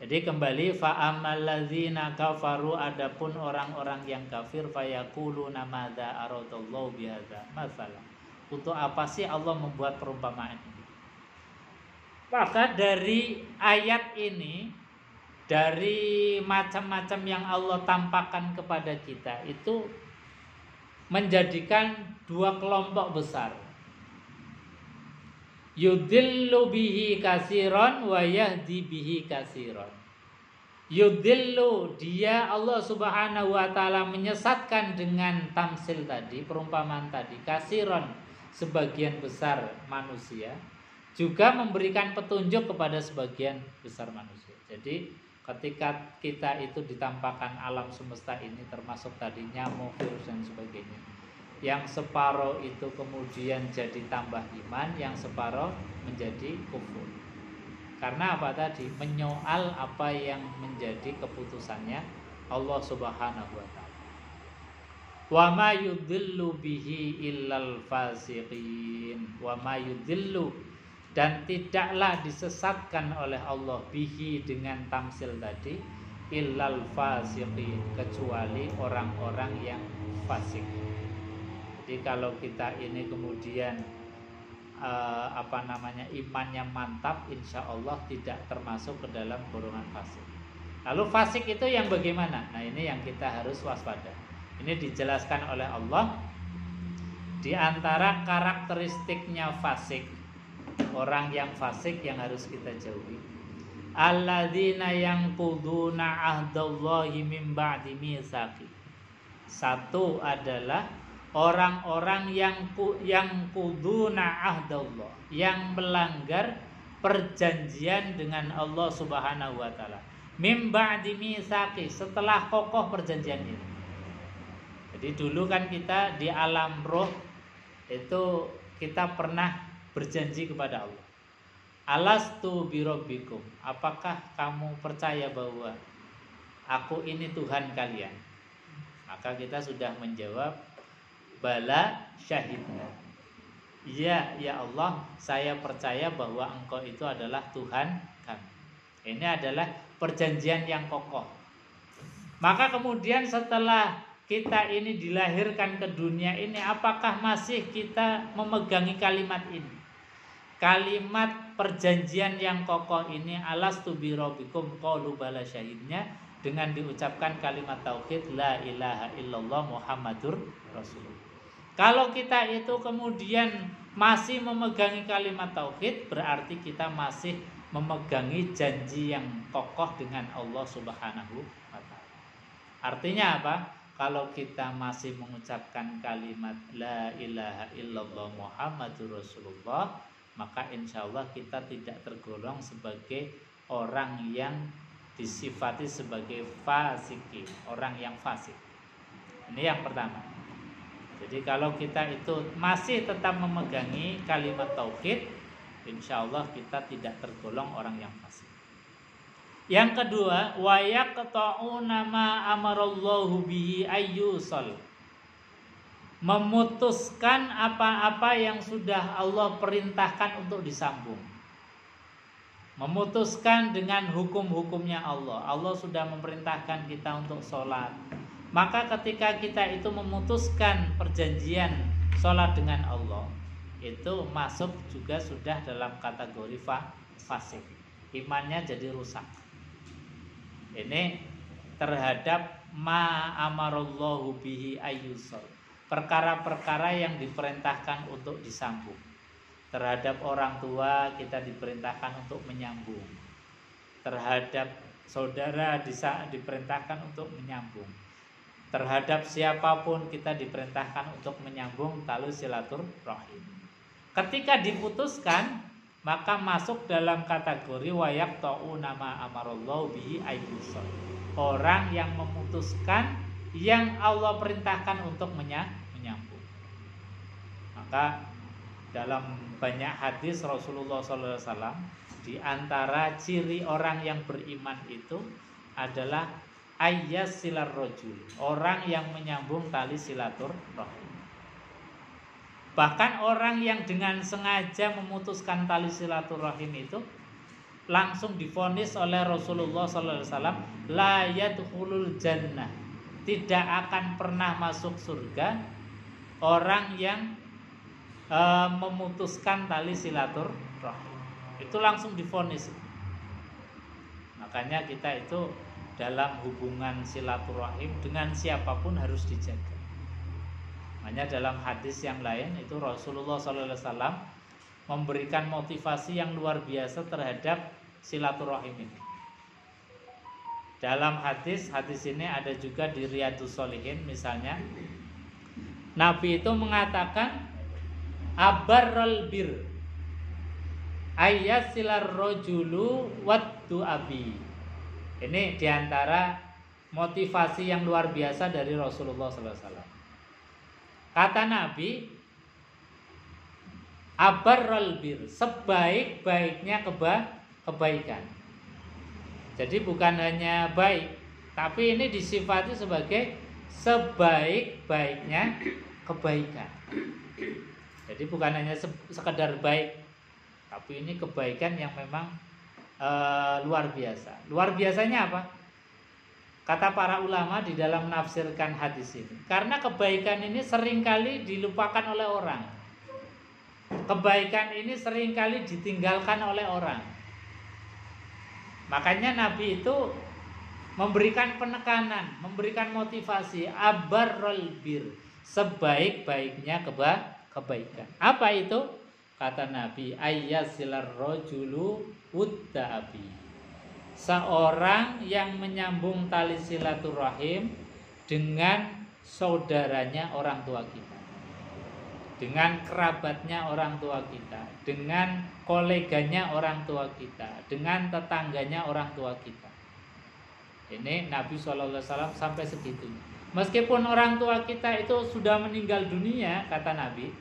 Jadi kembali, fa amalladzina kafaru, adapun orang-orang yang kafir, fayaquluna madza aradallahu bihadza matsalan. Untuk apa sih Allah membuat perumpamaan ini? Maka dari ayat ini, dari macam-macam yang Allah tampakkan kepada kita itu menjadikan dua kelompok besar. Yudillu bihi kasiron wa yahdi bihi kasiron. Yudillu, dia Allah Subhanahu wa taala menyesatkan dengan tamsil tadi, perumpamaan tadi, kasiron, sebagian besar manusia, juga memberikan petunjuk kepada sebagian besar manusia. Jadi ketika kita itu ditampakkan alam semesta ini, termasuk tadi nyamuk, virus dan sebagainya, yang separuh itu kemudian jadi tambah iman, yang separuh menjadi kufur. Karena apa tadi? Menyoal apa yang menjadi keputusannya Allah Subhanahu wa taala. Wa ma yudillu bihi illal fasiqin. Wa ma yudillu, dan tidaklah disesatkan oleh Allah bihi dengan tamsil tadi, illal fasiqin, kecuali orang-orang yang fasik. Jadi kalau kita ini kemudian imannya mantap, insya Allah tidak termasuk ke dalam golongan fasik. Lalu fasik itu yang bagaimana? Nah, ini yang kita harus waspada. Ini dijelaskan oleh Allah. Di antara karakteristiknya fasik, orang yang fasik yang harus kita jauhi, alladzina yanquduna ahdallahi min ba'di mitsaqi. Satu adalah orang-orang yang kuduna ahdallah, yang melanggar perjanjian dengan Allah Subhanahu wa taala. Mim ba'di mitsaqi, setelah kokoh perjanjian ini. Jadi dulu kan kita di alam roh itu kita pernah berjanji kepada Allah. Alastu birabbikum, apakah kamu percaya bahwa aku ini Tuhan kalian? Maka kita sudah menjawab, bala syahidna. Iya, ya Allah, saya percaya bahwa Engkau itu adalah Tuhan kami. Ini adalah perjanjian yang kokoh. Maka kemudian setelah kita ini dilahirkan ke dunia ini, apakah masih kita memegangi kalimat ini? Kalimat perjanjian yang kokoh ini, alastu birabbikum, qalu bala syahidnya, dengan diucapkan kalimat tauhid la ilaha illallah Muhammadur Rasulullah. Kalau kita itu kemudian masih memegangi kalimat tauhid, berarti kita masih memegangi janji yang kokoh dengan Allah Subhanahu wa taala. Artinya apa? Kalau kita masih mengucapkan kalimat la ilaha illallah Muhammadur Rasulullah, maka insya Allah kita tidak tergolong sebagai orang yang disifati sebagai fasiki, orang yang fasik. Ini yang pertama. Jadi kalau kita itu masih tetap memegangi kalimat tauhid, Insya Allah kita tidak tergolong orang yang fasik. Yang kedua, wa yaqta'una ma amarallahu bihi ayyusal. Memutuskan apa-apa yang sudah Allah perintahkan untuk disambung. Memutuskan dengan hukum-hukumnya Allah. Allah sudah memerintahkan kita untuk sholat. Maka ketika kita itu memutuskan perjanjian sholat dengan Allah, itu masuk juga sudah dalam kategori fasik. Imannya jadi rusak. Ini terhadap ma amarallahu bihi ayyusal. Perkara-perkara yang diperintahkan untuk disambung. Terhadap orang tua kita diperintahkan untuk menyambung. Terhadap saudara diperintahkan untuk menyambung. Terhadap siapapun kita diperintahkan untuk menyambung tali silaturahim. Ketika diputuskan, maka masuk dalam kategori wayak ta'u nama amarallahu bihi ayyusal. Orang yang memutuskan yang Allah perintahkan untuk menyambung. Maka dalam banyak hadis Rasulullah SAW, di antara ciri orang yang beriman itu adalah ayyas silar rojul, orang yang menyambung tali silaturahim. Bahkan orang yang dengan sengaja memutuskan tali silaturahim itu langsung divonis oleh Rasulullah SAW, la yadkhulul jannah, tidak akan pernah masuk surga orang yang memutuskan tali silaturahim. Itu langsung divonis. Makanya kita itu dalam hubungan silaturahim dengan siapapun harus dijaga. Makanya dalam hadis yang lain itu Rasulullah SAW memberikan motivasi yang luar biasa terhadap silaturahim ini. Dalam hadis ini ada juga di Riyadhus Shalihin misalnya, Nabi itu mengatakan abarral bir ayyasilar rojulu waddu abi. Ini diantara motivasi yang luar biasa dari Rasulullah SAW. Kata Nabi, abarral bir, sebaik-baiknya kebaikan. Jadi bukan hanya baik, tapi ini disifati sebagai sebaik-baiknya kebaikan. Jadi bukan hanya sekedar baik, tapi ini kebaikan yang memang luar biasa. Luar biasanya apa? Kata para ulama di dalam menafsirkan hadis ini, karena kebaikan ini seringkali dilupakan oleh orang. Kebaikan ini seringkali ditinggalkan oleh orang. Makanya Nabi itu memberikan penekanan, memberikan motivasi, abarrul bir, sebaik-baiknya kebaikan. Apa itu? Kata Nabi, ayyasilar rojulu udda abi, seorang yang menyambung tali silaturahim dengan saudaranya orang tua kita, dengan kerabatnya orang tua kita, dengan koleganya orang tua kita, dengan tetangganya orang tua kita. Ini Nabi SAW sampai segitunya. Meskipun orang tua kita itu sudah meninggal dunia, kata Nabi,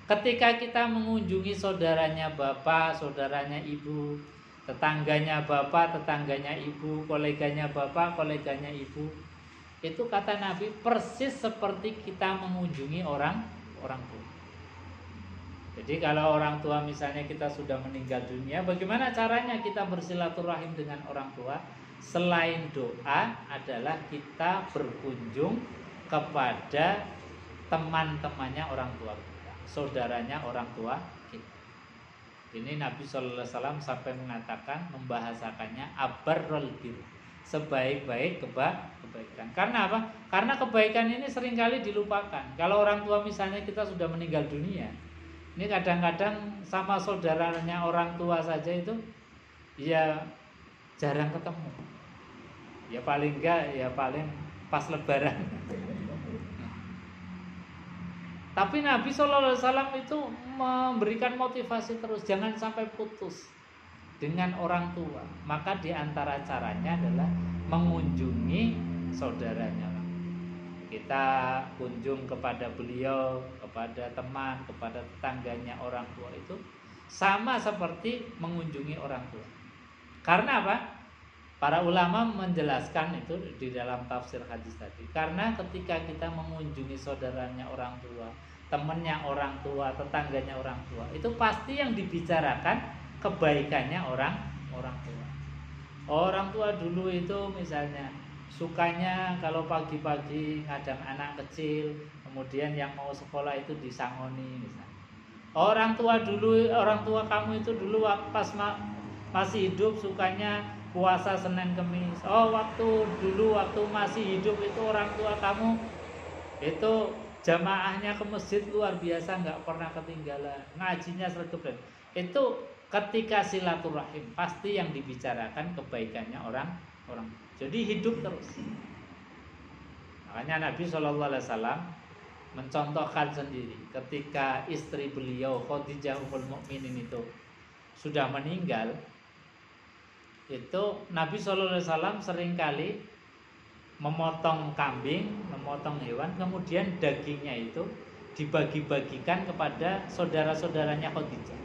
ketika kita mengunjungi saudaranya bapak, saudaranya ibu, tetangganya bapak, tetangganya ibu, koleganya bapak, koleganya ibu, itu kata Nabi persis seperti kita mengunjungi orang tua. Jadi kalau orang tua misalnya kita sudah meninggal dunia, bagaimana caranya kita bersilaturahim dengan orang tua? Selain doa adalah kita berkunjung kepada teman-temannya orang tua kita, saudaranya orang tua kita. Ini Nabi SAW sampai mengatakan, membahasakannya abarrul bir, sebaik-baik kebaikan. Karena apa? Karena kebaikan ini seringkali dilupakan. Kalau orang tua misalnya kita sudah meninggal dunia, ini kadang-kadang sama saudaranya orang tua saja itu ya jarang ketemu. Ya paling enggak, ya paling pas lebaran. Tapi Nabi SAW itu memberikan motivasi terus, jangan sampai putus dengan orang tua. Maka diantara caranya adalah mengunjungi saudaranya. Kita kunjung kepada beliau, kepada teman, kepada tetangganya orang tua itu sama seperti mengunjungi orang tua. Karena apa? Para ulama menjelaskan itu di dalam tafsir hadis tadi. Karena ketika kita mengunjungi saudaranya orang tua, temannya orang tua, tetangganya orang tua, itu pasti yang dibicarakan kebaikannya orang tua. Orang tua dulu itu misalnya sukanya kalau pagi-pagi ngadang anak kecil, kemudian yang mau sekolah itu disangoni misalnya. Orang tua kamu itu dulu pas masih hidup sukanya puasa Senin Kemis. Oh, waktu masih hidup itu orang tua kamu itu jamaahnya ke masjid luar biasa, nggak pernah ketinggalan, ngajinya sergap. Itu ketika silaturahim pasti yang dibicarakan kebaikannya orang. Jadi hidup terus. Makanya Nabi SAW mencontohkan sendiri ketika istri beliau Khadijah Ummul Mukminin itu sudah meninggal. Itu Nabi SAW seringkali memotong kambing, memotong hewan, kemudian dagingnya itu dibagi-bagikan kepada saudara-saudaranya Khadijah,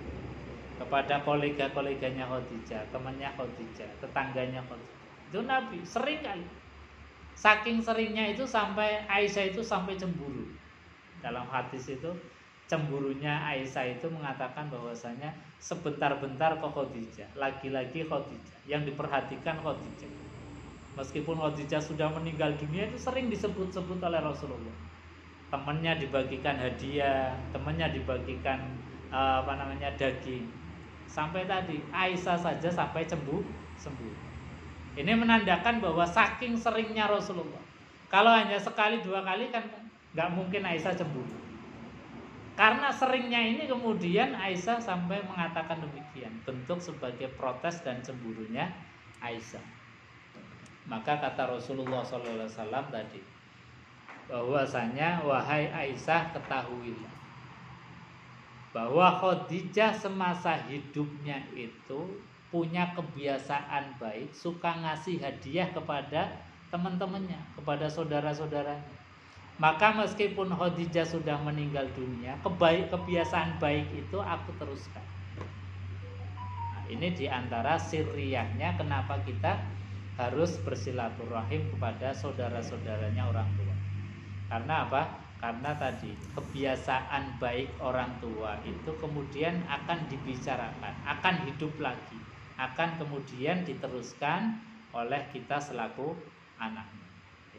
kepada kolega-koleganya Khadijah, temannya Khadijah, tetangganya Khadijah. Itu Nabi seringkali, saking seringnya itu sampai Aisyah itu sampai cemburu. Dalam hadis itu cemburunya Aisyah itu mengatakan bahwasanya sebentar-bentar ke Khadijah, lagi-lagi Khadijah, yang diperhatikan Khadijah. Meskipun Khadijah sudah meninggal dunia, itu sering disebut-sebut oleh Rasulullah. Temannya dibagikan hadiah, temannya dibagikan daging. Sampai tadi Aisyah saja sampai sembuh. Ini menandakan bahwa saking seringnya Rasulullah. Kalau hanya sekali dua kali kan nggak mungkin Aisyah cemburu. Karena seringnya ini kemudian Aisyah sampai mengatakan demikian, bentuk sebagai protes dan cemburunya Aisyah. Maka kata Rasulullah SAW tadi, bahwasanya wahai Aisyah, ketahuilah bahwa Khadijah semasa hidupnya itu punya kebiasaan baik, suka ngasih hadiah kepada teman-temannya, kepada saudara-saudaranya. Maka meskipun Khadijah sudah meninggal dunia, kebiasaan baik itu aku teruskan. Nah, ini diantara sirriyahnya kenapa kita harus bersilaturahim kepada saudara-saudaranya orang tua. Karena apa? Karena tadi kebiasaan baik orang tua itu kemudian akan dibicarakan, akan hidup lagi, akan kemudian diteruskan oleh kita selaku anaknya.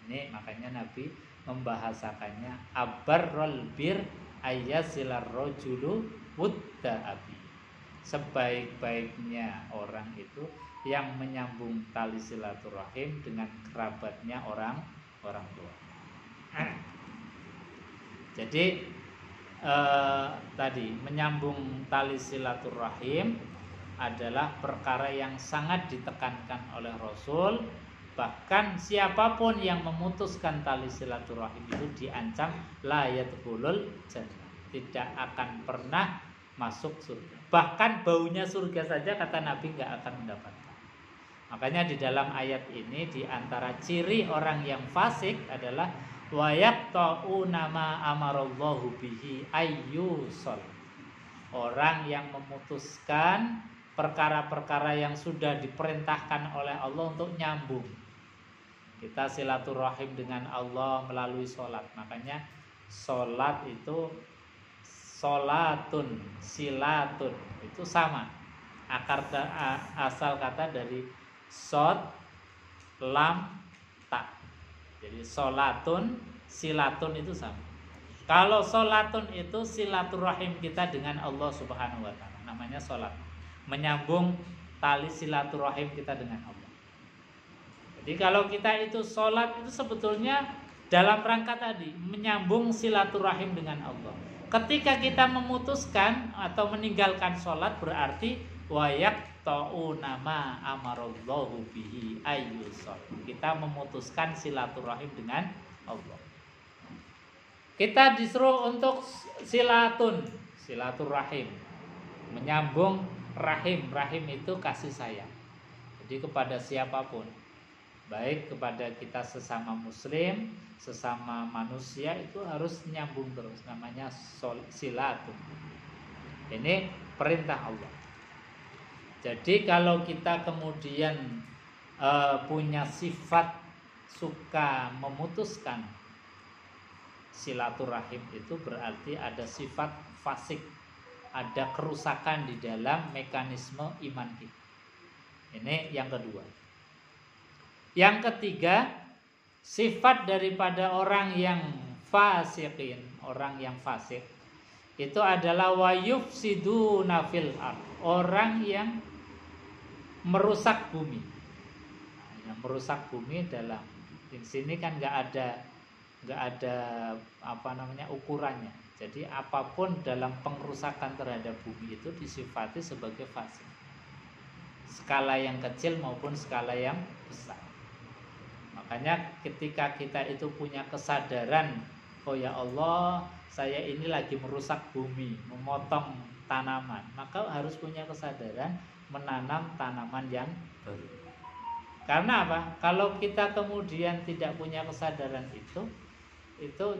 Ini makanya Nabi membahasakannya abarrul bir ayyasilar rajulu wudda abi. Sebaik-baiknya orang itu yang menyambung tali silaturahim dengan kerabatnya orang tua. Jadi tadi menyambung tali silaturahim adalah perkara yang sangat ditekankan oleh Rasul. Bahkan siapapun yang memutuskan tali silaturahim itu diancam la yadkhulul jannah, tidak akan pernah masuk surga. Bahkan baunya surga saja kata Nabi enggak akan mendapatkan. Makanya di dalam ayat ini di antara ciri orang yang fasik adalah wa yaqta'una ma amarallahu bihi ayyusal. Orang yang memutuskan perkara-perkara yang sudah diperintahkan oleh Allah untuk nyambung. Kita silaturahim dengan Allah melalui sholat. Makanya sholat itu sholatun, silatun, itu sama. Asal kata dari shod, lam, ta. Jadi sholatun, silatun itu sama. Kalau sholatun itu silaturahim kita dengan Allah Subhanahu wa ta'ala. Namanya sholat, menyambung tali silaturahim kita dengan Allah. Jadi kalau kita itu sholat itu sebetulnya dalam rangka tadi menyambung silaturahim dengan Allah. Ketika kita memutuskan atau meninggalkan sholat berarti wa yaqta'una ma amarallahu bihi ayyusal. Kita memutuskan silaturahim dengan Allah. Kita disuruh untuk silaturahim, menyambung rahim. Rahim itu kasih sayang. Jadi kepada siapapun, baik kepada kita sesama muslim, sesama manusia, itu harus nyambung terus, namanya silatun. Ini perintah Allah. Jadi kalau kita kemudian punya sifat suka memutuskan silaturahim, itu berarti ada sifat fasik, ada kerusakan di dalam mekanisme iman kita. Ini yang kedua. Yang ketiga, sifat daripada orang yang fasikin, orang yang fasik itu adalah wayufsiduna fil ard, orang yang merusak bumi. Yang merusak bumi dalam di sini kan nggak ada ukurannya. Jadi apapun dalam pengrusakan terhadap bumi itu disifati sebagai fasik, skala yang kecil maupun skala yang besar. Makanya ketika kita itu punya kesadaran, oh ya Allah, saya ini lagi merusak bumi, memotong tanaman, maka harus punya kesadaran menanam tanaman yang baru. Karena apa? Kalau kita kemudian tidak punya kesadaran itu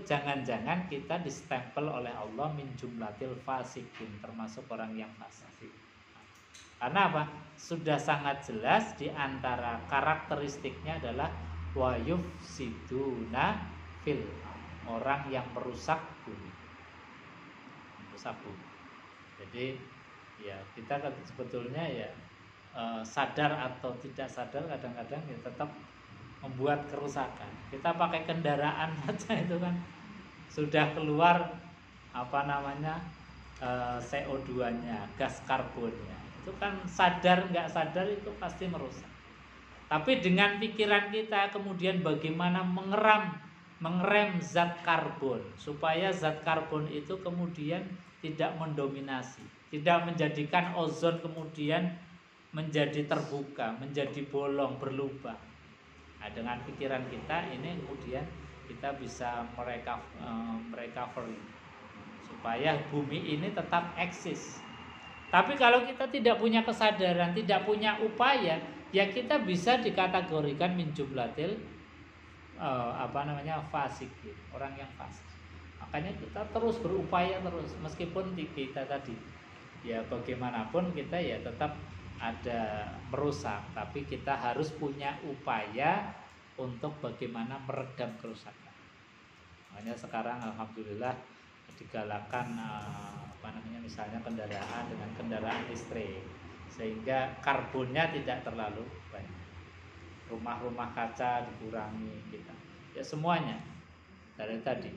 jangan-jangan kita distempel oleh Allah min jumlatil fasikin, termasuk orang yang fasik. Karena apa? Sudah sangat jelas di antara karakteristiknya adalah wayufsiduna fil, orang yang merusak bumi. Merusak bumi. Jadi ya kita sebetulnya ya sadar atau tidak sadar kadang-kadang ya tetap membuat kerusakan. Kita pakai kendaraan aja itu kan sudah keluar CO2-nya, gas karbonnya. Itu kan sadar nggak sadar itu pasti merusak. Tapi dengan pikiran kita kemudian bagaimana mengerem zat karbon supaya zat karbon itu kemudian tidak mendominasi, tidak menjadikan ozon kemudian menjadi terbuka, menjadi bolong, berlubang. Nah, dengan pikiran kita ini kemudian kita bisa merecovery supaya bumi ini tetap eksis. Tapi kalau kita tidak punya kesadaran, tidak punya upaya, ya kita bisa dikategorikan min jumlatil fasikin, orang yang fasik. Makanya kita terus berupaya terus, meskipun kita tadi ya bagaimanapun kita ya tetap ada merusak, tapi kita harus punya upaya untuk bagaimana meredam kerusakan. Makanya sekarang alhamdulillah digalakan misalnya kendaraan dengan kendaraan listrik, sehingga karbonnya tidak terlalu banyak. Rumah-rumah kaca dikurangi kita. Ya semuanya dari tadi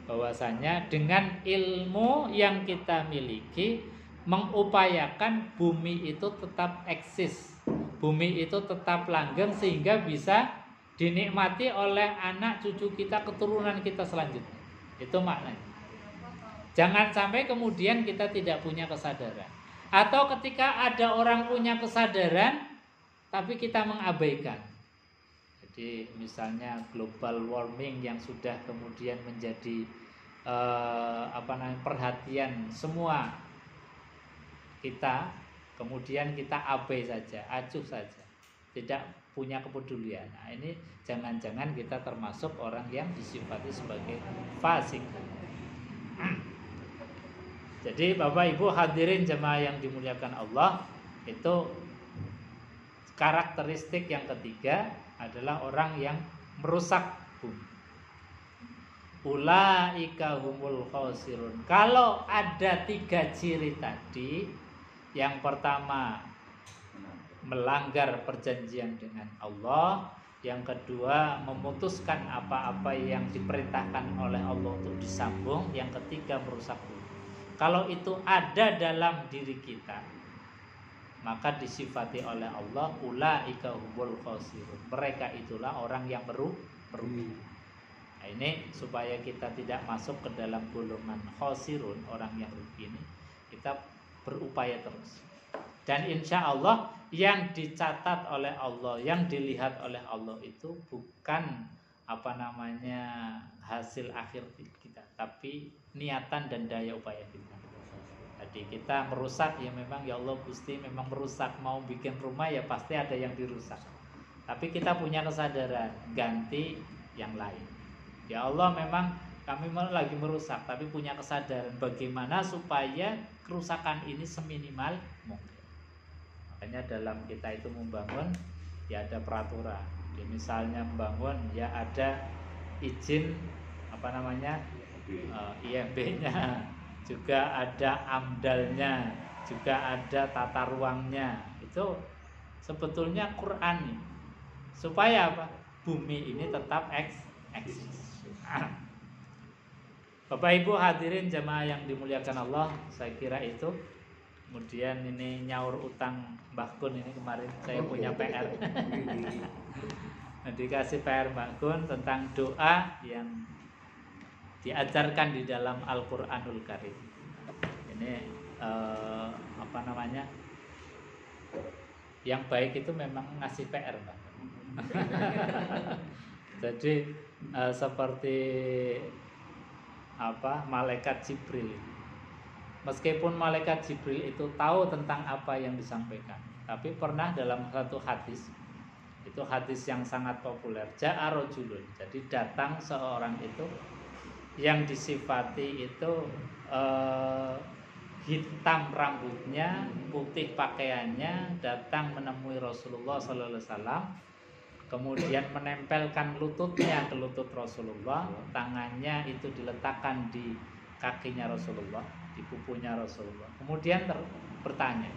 bahwasanya dengan ilmu yang kita miliki mengupayakan bumi itu tetap eksis, bumi itu tetap langgeng sehingga bisa dinikmati oleh anak cucu kita, keturunan kita selanjutnya. Itu maknanya. Jangan sampai kemudian kita tidak punya kesadaran, atau ketika ada orang punya kesadaran tapi kita mengabaikan. Jadi misalnya global warming yang sudah kemudian menjadi perhatian semua kita, kemudian kita abai saja, acuh saja, tidak punya kepedulian. Nah, ini jangan-jangan kita termasuk orang yang disifati sebagai fasik. Jadi Bapak Ibu hadirin jemaah yang dimuliakan Allah, itu karakteristik yang ketiga adalah orang yang merusak bumi. Ulaika humul khosirun. Kalau ada 3 ciri tadi, yang pertama melanggar perjanjian dengan Allah, yang kedua memutuskan apa-apa yang diperintahkan oleh Allah untuk disambung, yang ketiga merusak bumi. Kalau itu ada dalam diri kita, maka disifati oleh Allah ulaika humul khosirun. Mereka itulah orang yang merugi. Nah, ini supaya kita tidak masuk ke dalam golongan khosirun, orang yang rugi ini, kita berupaya terus. Dan insya Allah yang dicatat oleh Allah, yang dilihat oleh Allah itu bukan hasil akhir kita, tapi niatan dan daya upaya kita. Jadi kita merusak ya memang ya Allah Gusti memang merusak, mau bikin rumah ya pasti ada yang dirusak. Tapi kita punya kesadaran ganti yang lain. Ya Allah memang kami lagi merusak, tapi punya kesadaran bagaimana supaya kerusakan ini seminimal mungkin. Makanya dalam kita itu membangun ya ada peraturan. Ya, misalnya membangun ya ada izin IMB-nya, juga ada amdalnya, juga ada tata ruangnya. Itu sebetulnya Quran supaya apa? Bumi ini tetap eksis. Bapak Ibu hadirin jamaah yang dimuliakan Allah, saya kira itu. Kemudian ini nyaur utang Mbak Kun, ini kemarin saya punya PR. Dikasih PR Mbak Kun tentang doa yang diajarkan di dalam Al-Qur'anul Karim. Ini yang baik itu memang ngasih PR, Mbak. Jadi seperti malaikat Jibril. Meskipun malaikat Jibril itu tahu tentang apa yang disampaikan, tapi pernah dalam satu hadis, itu hadis yang sangat populer, ja'a rajulun. Jadi datang seorang itu yang disifati itu hitam rambutnya, putih pakaiannya, datang menemui Rasulullah sallallahu alaihi wasallam. Kemudian menempelkan lututnya ke lutut Rasulullah, tangannya itu diletakkan di kakinya Rasulullah, di pupunya Rasulullah. Kemudian bertanya,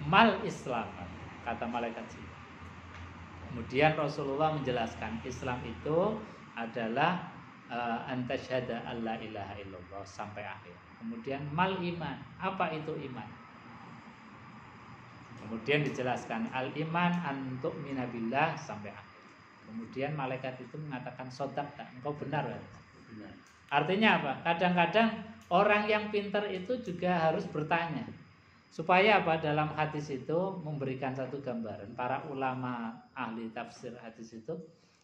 mal Islam, kata malaikat Jibril. Kemudian Rasulullah menjelaskan Islam itu adalah antasyhada alla ilaha illallah sampai akhir. Kemudian mal iman, apa itu iman? Kemudian dijelaskan al-iman antuk minabillah sampai akhir. Kemudian malaikat itu mengatakan sodaqta, engkau benar kan? Benar. Artinya apa? Kadang-kadang orang yang pintar itu juga harus bertanya. Supaya apa? Dalam hadis itu memberikan satu gambaran. Para ulama ahli tafsir hadis itu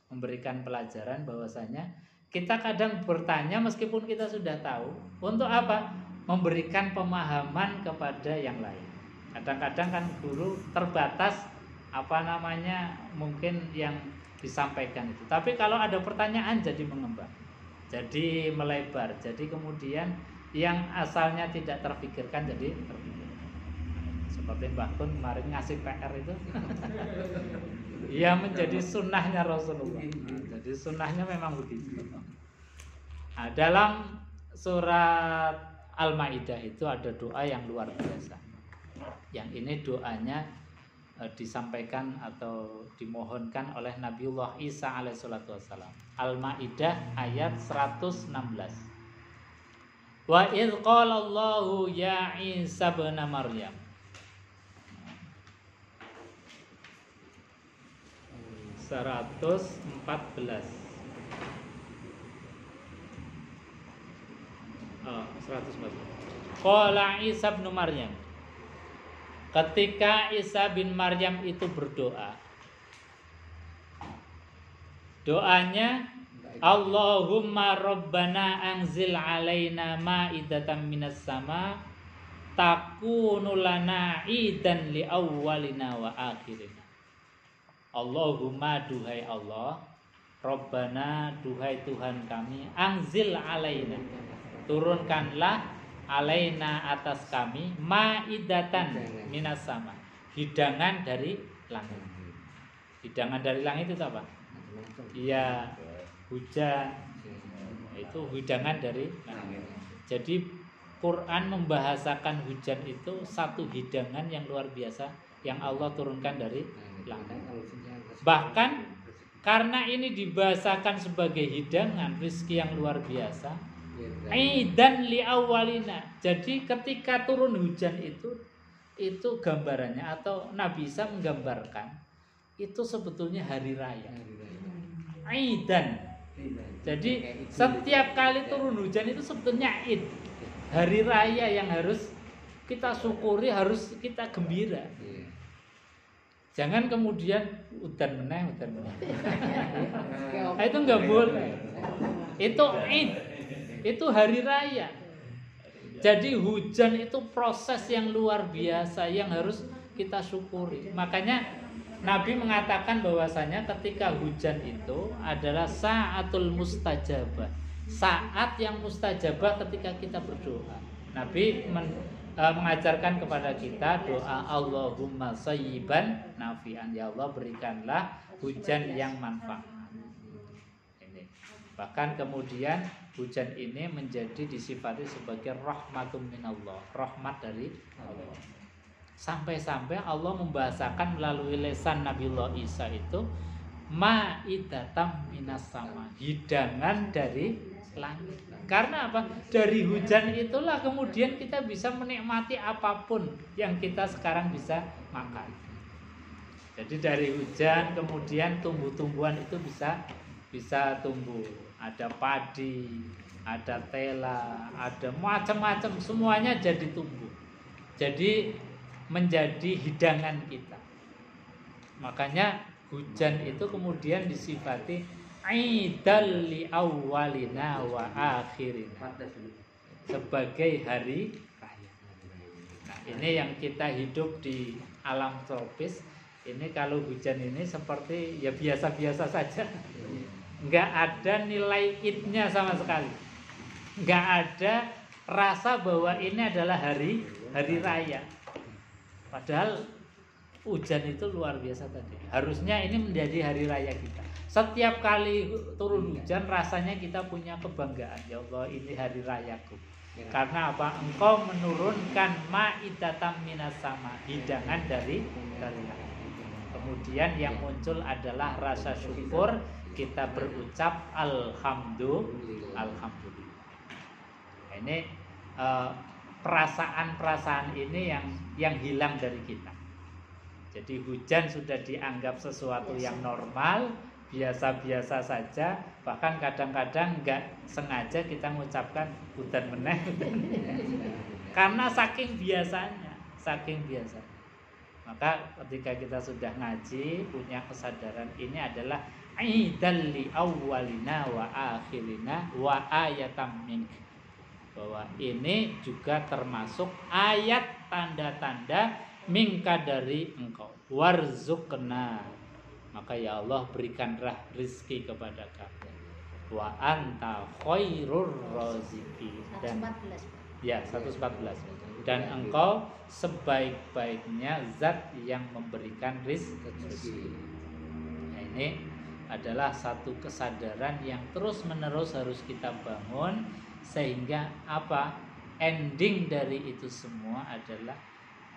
memberikan pelajaran bahwasanya kita kadang bertanya meskipun kita sudah tahu. Untuk apa? Memberikan pemahaman kepada yang lain. Kadang-kadang kan guru terbatas mungkin yang disampaikan itu. Tapi kalau ada pertanyaan jadi mengembang, jadi melebar, jadi kemudian yang asalnya tidak terpikirkan jadi terpikirkan. Seperti Mbak Kun kemarin ngasih PR itu, ya menjadi sunnahnya Rasulullah. Jadi sunnahnya memang begitu. Nah, dalam surat Al-Maidah itu ada doa yang luar biasa. Yang ini doanya disampaikan atau dimohonkan oleh Nabiullah Isa alaihissalatu wassalam. Al-Maidah ayat 116. Wa idz qala Allahu ya Isa ibn Maryam. Seratus 114. Qala Isa bin Maryam. Ketika Isa bin Maryam itu berdoa, doanya Allahumma rabbana anzil alaina ma'idatan minas sama takunu lana idan li awwalina wa akhirina. Allahumma, duhai Allah, rabbana, duhai Tuhan kami, anzil alaina, turunkanlah alaina atas kami ma'idatan minas sama, hidangan dari langit. Hidangan dari langit itu apa? Iya, hujan. Itu hidangan dari langit. Jadi Quran membahasakan hujan itu satu hidangan yang luar biasa yang Allah turunkan dari langit. Bahkan karena ini dibahasakan sebagai hidangan, rezeki yang luar biasa, aidan li awalina. Jadi ketika turun hujan itu gambarannya atau Nabi Isa menggambarkan itu sebetulnya hari raya. Aidan. Jadi setiap kali turun hujan itu sebetulnya Id, hari raya yang harus kita syukuri, harus kita gembira. Jangan kemudian udan meneh. Itu enggak boleh. Itu Id. Itu hari raya. Jadi hujan itu proses yang luar biasa yang harus kita syukuri. Makanya Nabi mengatakan bahwasanya ketika hujan itu adalah sa'atul mustajabah, saat yang mustajabah ketika kita berdoa. Nabi mengajarkan kepada kita doa Allahumma sayyiban nafi'an, ya Allah berikanlah hujan yang manfaat. Ini. Bahkan kemudian hujan ini menjadi disifati sebagai rahmatum minallah, rahmat dari Allah. Sampai-sampai Allah membahasakan melalui lisan Nabiullah Isa itu ma'idatam minas sama, hidangan dari langit. Karena apa? Dari hujan itulah kemudian kita bisa menikmati apapun yang kita sekarang bisa makan. Jadi dari hujan kemudian tumbuh-tumbuhan itu bisa tumbuh. Ada padi, ada tela, ada macam-macam, semuanya jadi tumbuh. Jadi menjadi hidangan kita. Makanya hujan itu kemudian disifati aidal li awwalina wa akhirina, sebagai hari raya. Nah, ini yang kita hidup di alam tropis. Ini kalau hujan ini seperti ya biasa-biasa saja. Enggak ada nilai idnya sama sekali. Enggak ada rasa bahwa ini adalah hari raya. Padahal hujan itu luar biasa tadi. Harusnya ini menjadi hari raya kita. Setiap kali turun hujan rasanya kita punya kebanggaan. Ya Allah, ini hari rayaku. Karena apa? Engkau menurunkan ma'idatam minas sama, hidangan dari langit. Kemudian yang muncul adalah rasa syukur, kita berucap alhamdulillah. Nah, ini perasaan-perasaan ini yang hilang dari kita. Jadi hujan sudah dianggap sesuatu yang normal, biasa-biasa saja. Bahkan kadang-kadang nggak sengaja kita mengucapkan hujan meneh. Karena saking biasanya. Maka ketika kita sudah ngaji, punya kesadaran ini adalah aidal li awwalina wa akhirina wa ayatam mink, bahwa ini juga termasuk ayat tanda-tanda mingka dari engkau, warzuqna, maka ya Allah berikanlah rizki kepada kami, wa anta khairur raziqin, dan 114. Ya 114, dan engkau sebaik-baiknya zat yang memberikan rizki. Nah, ini adalah satu kesadaran yang terus-menerus harus kita bangun, sehingga apa? Ending dari itu semua adalah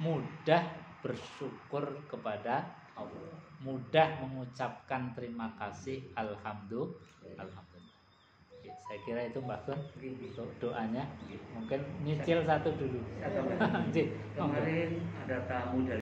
mudah bersyukur kepada Allah, mudah mengucapkan terima kasih, alhamdulillah. Saya kira itu Mbak Kun untuk doanya. Mungkin nyicil satu dulu. Kemarin ada tamu dari